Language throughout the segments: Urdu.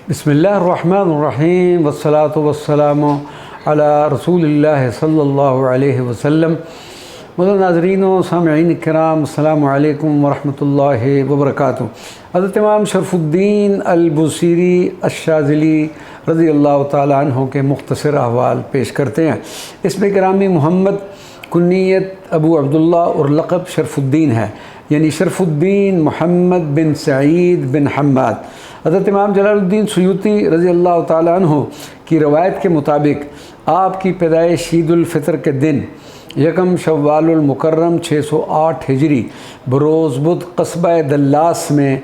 بسم اللہ الرحمن الرحیم والصلاة والسلام علی رسول اللہ صلی اللہ علیہ وسلم۔ مدر ناظرین و سامعین کرام، السلام علیکم ورحمۃ اللہ وبرکاتہ۔ حضرت امام شرف الدین البوصیری الشاذلی رضی اللہ تعالیٰ عنہ کے مختصر احوال پیش کرتے ہیں۔ اس میں گرامی محمد کنیت ابو عبداللہ اور لقب شرف الدین ہے، یعنی شرف الدین محمد بن سعید بن حماد۔ حضرت امام جلال الدین سیوطی رضی اللہ تعالیٰ عنہ کی روایت کے مطابق آپ کی پیدائش عید الفطر کے دن یکم شوال المکرم 608 ہجری بروز بدھ قصبہ دلاس میں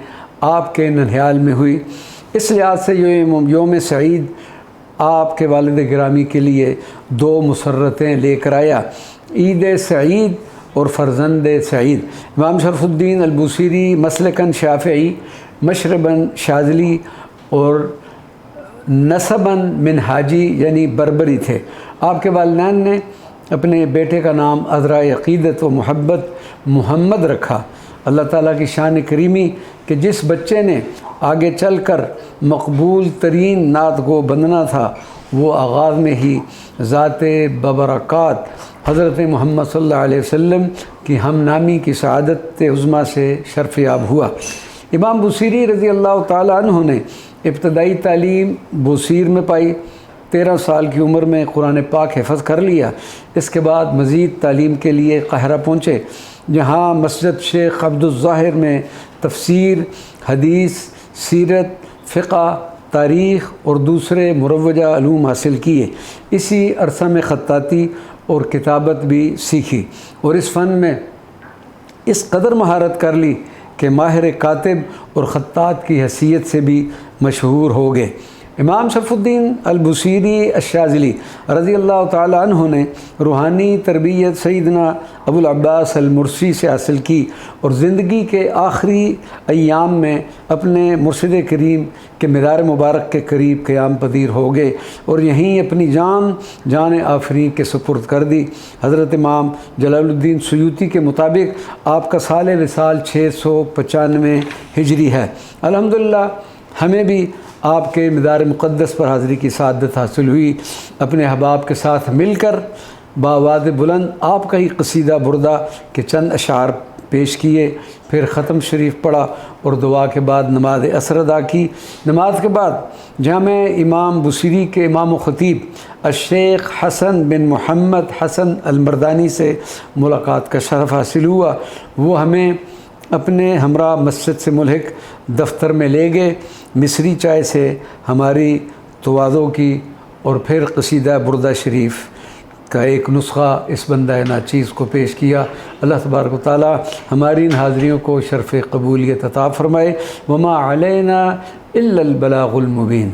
آپ کے ننھیال میں ہوئی۔ اس لحاظ سے یوم سعید آپ کے والد گرامی کے لیے دو مسرتیں لے کر آیا، عید سعید اور فرزند سعید۔ امام شرف الدین البوصیری مسلکن شافعی، مشرباً شاذلی اور نسباً منہاجی یعنی بربری تھے۔ آپ کے والدین نے اپنے بیٹے کا نام عذرائے عقیدت و محبت محمد رکھا۔ اللہ تعالیٰ کی شان کریمی کہ جس بچے نے آگے چل کر مقبول ترین نعت گو بننا تھا، وہ آغاز میں ہی ذات ببرکات حضرت محمد صلی اللہ علیہ وسلم کی ہم نامی کی سعادت عظمیٰ سے شرف یاب ہوا۔ امام بوصیری رضی اللہ تعالیٰ عنہ نے ابتدائی تعلیم بوصیر میں پائی۔ 13 سال کی عمر میں قرآن پاک حفظ کر لیا۔ اس کے بعد مزید تعلیم کے لیے قاہرہ پہنچے، جہاں مسجد شیخ عبد الظاہر میں تفسیر، حدیث، سیرت، فقہ، تاریخ اور دوسرے مروجہ علوم حاصل کیے۔ اسی عرصہ میں خطاطی اور کتابت بھی سیکھی اور اس فن میں اس قدر مہارت کر لی کہ ماہر کاتب اور خطاط کی حیثیت سے بھی مشہور ہو گئے۔ امام شرف الدین البوصیری الشاذلی رضی اللہ تعالیٰ عنہ نے روحانی تربیت سیدنا ابو العباس المرسی سے حاصل کی اور زندگی کے آخری ایام میں اپنے مرشد کریم کے مدار مبارک کے قریب قیام پذیر ہو گئے اور یہیں اپنی جان آفرین کے سپرد کر دی۔ حضرت امام جلال الدین سیوطی کے مطابق آپ کا سال وصال 695 ہجری ہے۔ الحمدللہ ہمیں بھی آپ کے مدار مقدس پر حاضری کی سعادت حاصل ہوئی۔ اپنے احباب کے ساتھ مل کر بآواز بلند آپ کا ہی قصیدہ بردہ کے چند اشعار پیش کیے، پھر ختم شریف پڑھا اور دعا کے بعد نماز عصر ادا کی۔ نماز کے بعد جامع امام بوصیری کے امام و خطیب الشیخ حسن بن محمد حسن المردانی سے ملاقات کا شرف حاصل ہوا۔ وہ ہمیں اپنے ہمراہ مسجد سے ملحق دفتر میں لے گئے، مصری چائے سے ہماری تواضع کی اور پھر قصیدہ بردہ شریف کا ایک نسخہ اس بندہ ناچیز کو پیش کیا۔ اللہ تبارک و تعالی ہماری ان حاضریوں کو شرف قبولیت عطا فرمائے۔ وما علینا الا البلاغ المبین۔